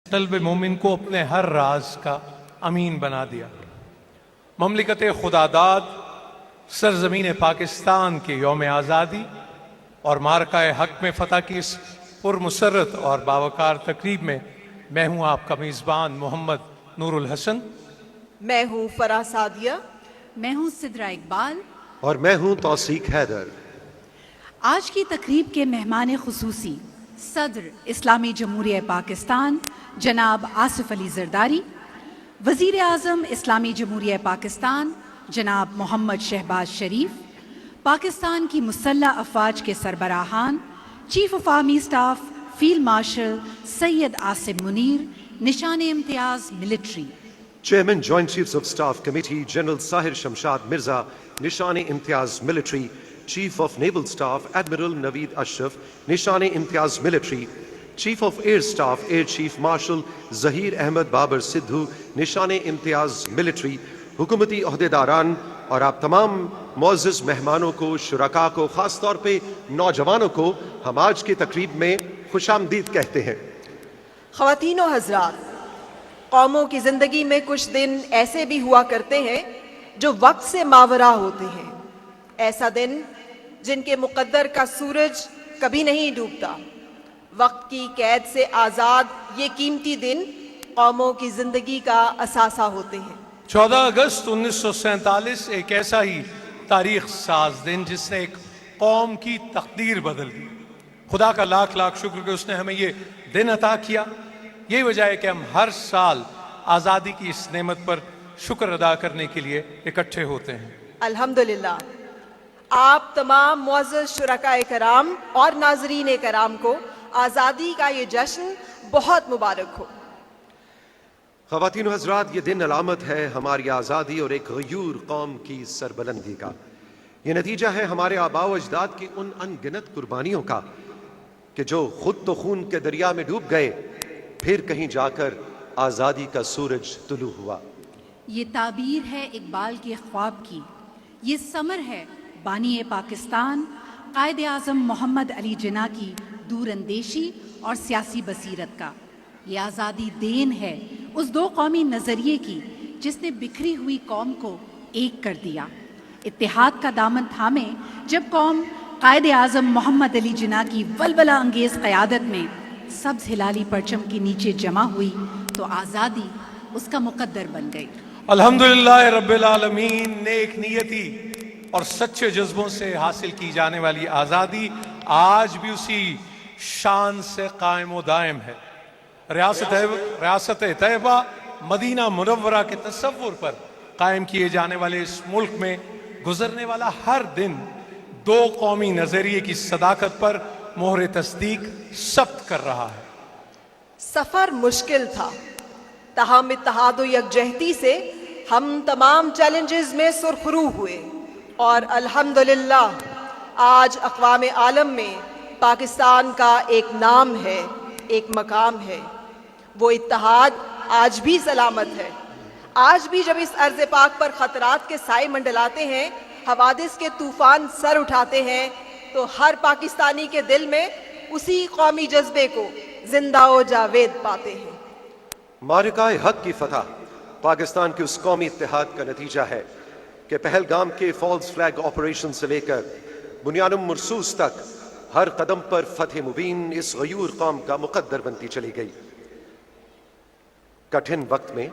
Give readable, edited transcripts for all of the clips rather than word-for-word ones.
قلب مومن کو اپنے ہر راز کا امین بنا دیا۔ مملکت خداداد سرزمین پاکستان کے یوم آزادی اور مارکہ حق میں فتح کی اس پرمسرت اور باوقار تقریب میں میں ہوں آپ کا میزبان محمد نور الحسن، میں ہوں فرح سعدیہ، میں ہوں سدرہ اقبال اور میں ہوں توثیق حیدر۔ آج کی تقریب کے مہمان خصوصی صدر اسلامی جمہوریہ پاکستان جناب آصف علی زرداری، وزیر اعظم اسلامی جمہوریہ پاکستان جناب محمد شہباز شریف، پاکستان کی مسلح افواج کے سربراہان chief of army staff field marshal Syed Asim Munir, Nishan Imtiaz military, chairman joint chiefs of staff committee general Sahir Shamshad Mirza, Nishan Imtiaz military, chief of naval staff admiral Naveed Ashraf, Nishan Imtiaz military, chief of air staff air chief marshal Zaheer Ahmed Babar Sidhu, Nishan Imtiaz military, حکومتی عہدیداران اور آپ تمام معزز مہمانوں کو، شرکاء کو، خاص طور پہ نوجوانوں کو ہم آج کی تقریب میں خوش آمدید کہتے ہیں۔ خواتین و حضرات، قوموں کی زندگی میں کچھ دن ایسے بھی ہوا کرتے ہیں جو وقت سے ماورا ہوتے ہیں، ایسا دن جن کے مقدر کا سورج کبھی نہیں ڈوبتا۔ وقت کی قید سے آزاد یہ قیمتی دن قوموں کی زندگی کا اثاثہ ہوتے ہیں۔ 14 اگست 1947 ایک ایسا ہی تاریخ ساز دن جس نے ایک قوم کی تقدیر بدل دی۔ خدا کا لاکھ لاکھ شکر کہ اس نے ہمیں یہ دن عطا کیا۔ یہی وجہ ہے کہ ہم ہر سال آزادی کی اس نعمت پر شکر ادا کرنے کے لیے اکٹھے ہوتے ہیں۔ الحمدللہ، آپ تمام معزز شرکائے کرام اور ناظرین کرام کو آزادی کا یہ جشن بہت مبارک ہو۔ خواتین و حضرات، یہ دن علامت ہے ہماری آزادی اور ایک غیور قوم کی سربلندی کا۔ یہ نتیجہ ہے ہمارے آباء و اجداد کی ان ان گنت قربانیوں کا کہ جو خود تو خون کے دریا میں ڈوب گئے، پھر کہیں جا کر آزادی کا سورج طلوع ہوا۔ یہ تعبیر ہے اقبال کے خواب کی، یہ ثمر ہے بانی پاکستان قائد اعظم محمد علی جناح کی دور اندیشی اور سیاسی بصیرت کا۔ یہ آزادی دین ہے اس دو قومی نظریے کی جس نے بکھری ہوئی قوم کو ایک کر دیا۔ اتحاد کا دامن تھامے جب قوم قائد اعظم محمد علی جناح کی ولولہ انگیز قیادت میں سبز ہلالی پرچم کے نیچے جمع ہوئی تو آزادی اس کا مقدر بن گئی۔ الحمدللہ رب العالمین، نیک نیتی اور سچے جذبوں سے حاصل کی جانے والی آزادی آج بھی اسی شان سے قائم و دائم ہے۔ ریاست طیبہ مدینہ منورہ کے تصور پر قائم کیے جانے والے اس ملک میں گزرنے والا ہر دن دو قومی نظریے کی صداقت پر مہر تصدیق ثبت کر رہا ہے۔ سفر مشکل تھا، تاہم اتحاد و یکجہتی سے ہم تمام چیلنجز میں سرخرو ہوئے اور الحمدللہ آج اقوام عالم میں پاکستان کا ایک نام ہے، ایک مقام ہے۔ وہ اتحاد آج بھی سلامت ہے۔ آج بھی جب اس ارض پاک پر خطرات کے سائے منڈلاتے ہیں، حوادث کے طوفان سر اٹھاتے ہیں، تو ہر پاکستانی کے دل میں اسی قومی جذبے کو زندہ و جاوید پاتے ہیں۔ مارکہ حق کی فتح پاکستان کے اس قومی اتحاد کا نتیجہ ہے کہ پہلگام کے فالز فلیگ آپریشن سے لے کر بنیاد مرصوص تک ہر قدم پر فتح مبین اس غیور قوم کا مقدر بنتی چلی گئی۔ کٹھن وقت میں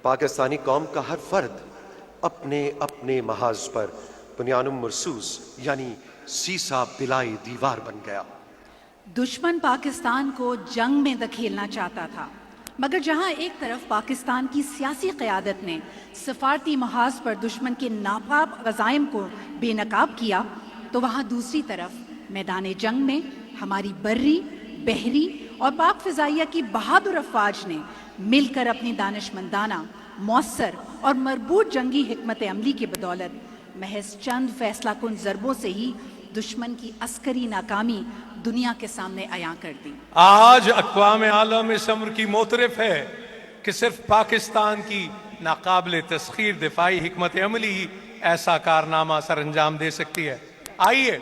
پاکستانی قوم کا ہر فرد اپنے اپنے محاذ پر بنیاد مرصوص یعنی سیسا بلائی دیوار بن گیا۔ دشمن پاکستان کو جنگ میں دھکیلنا چاہتا تھا، مگر جہاں ایک طرف پاکستان کی سیاسی قیادت نے سفارتی محاذ پر دشمن کے ناپاک عزائم کو بے نقاب کیا، تو وہاں دوسری طرف میدان جنگ میں ہماری بری، بحری اور پاک فضائیہ کی بہادر افواج نے مل کر اپنی دانشمندانہ، مؤثر اور مربوط جنگی حکمت عملی کے بدولت محض چند فیصلہ کن ضربوں سے ہی دشمن کی عسکری ناکامی دنیا کے سامنے عیاں کر دی۔ آج اقوام عالم اس امر کی معترف ہے کہ صرف پاکستان کی ناقابل تسخیر دفاعی حکمت عملی ہی ایسا کارنامہ سر انجام دے سکتی ہے۔ آئیے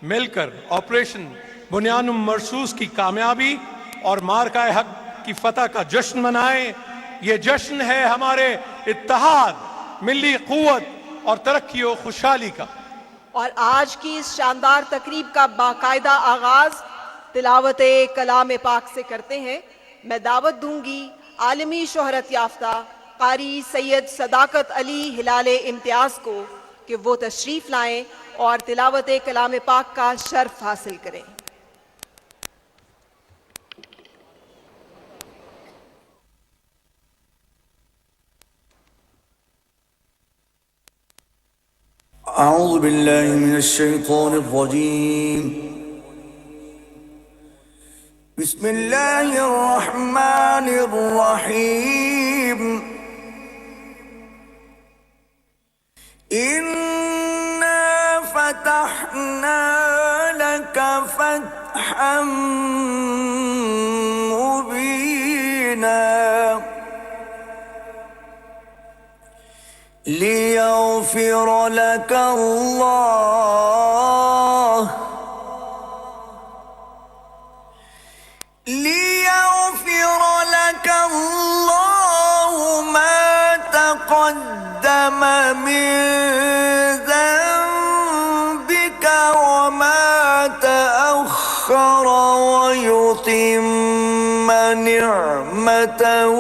مل کر آپریشن بنیاد مرصوص کی کامیابی اور مارکہ حق کی فتح کا جشن منائیں. یہ جشن ہے ہمارے اتحاد، ملی قوت اور ترقی و خوشحالی کا. اور آج کی اس شاندار تقریب کا باقاعدہ آغاز تلاوت کلام پاک سے کرتے ہیں. میں دعوت دوں گی عالمی شہرت یافتہ قاری سید صداقت علی ہلال امتیاز کو کہ وہ تشریف لائیں اور تلاوت کلام پاک کا شرف حاصل کریں. أعوذ بالله من الشيطان الرجيم. بسم الله الرحمن الرحيم. إنا فتحنا لك فتحا مبينا ليغفر لك الله ما تقدم من ذنبك وما تأخر ويتم نعمته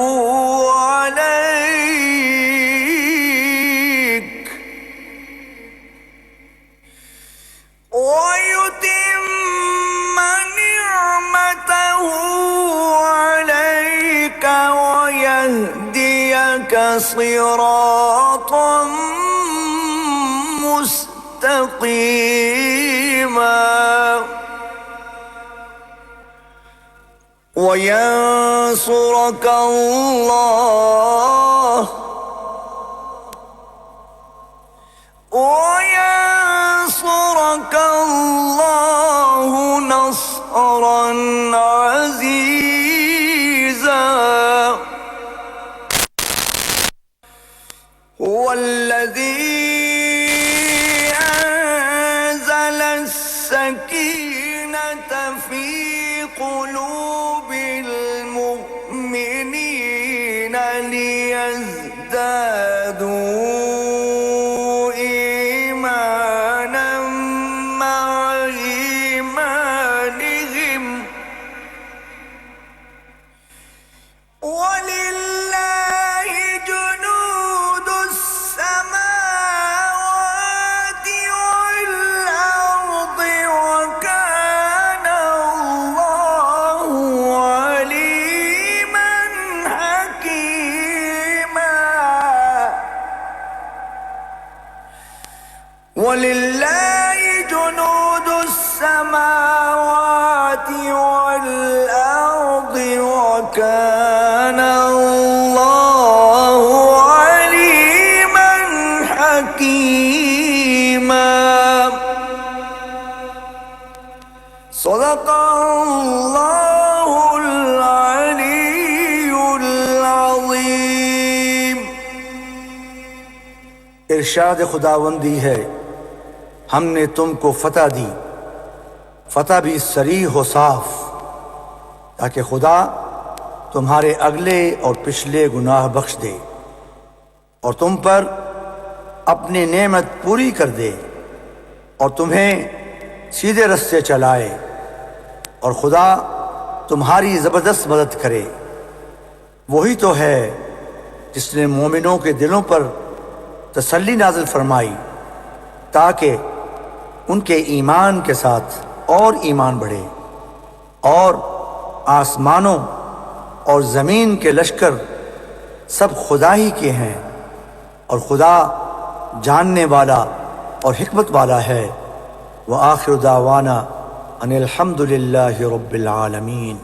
عليك ويهديك صراطا مستقيما وينصرك الله نصرا عزيزا. هو الذي أنزل السكينة في قلوب المؤمنين ليزدادوا إيمانا مع إيمانهم ولله جنود السماوات والأرض وكان الله عليما حكيما. ولله جنود السماوات والأرض وكان الله عليما حكيما. صدق الله العلي العظيم. ارشاد خداوندی ہے ہم نے تم کو فتح دی، فتح بھی صریح و صاف، تاکہ خدا تمہارے اگلے اور پچھلے گناہ بخش دے اور تم پر اپنی نعمت پوری کر دے اور تمہیں سیدھے رستے چلائے، اور خدا تمہاری زبردست مدد کرے. وہی تو ہے جس نے مومنوں کے دلوں پر تسلی نازل فرمائی تاکہ ان کے ایمان کے ساتھ اور ایمان بڑھے. اور آسمانوں اور زمین کے لشکر سب خدا ہی کے ہیں، اور خدا جاننے والا اور حکمت والا ہے. وآخر دعوانا ان الحمد للہ رب العالمین.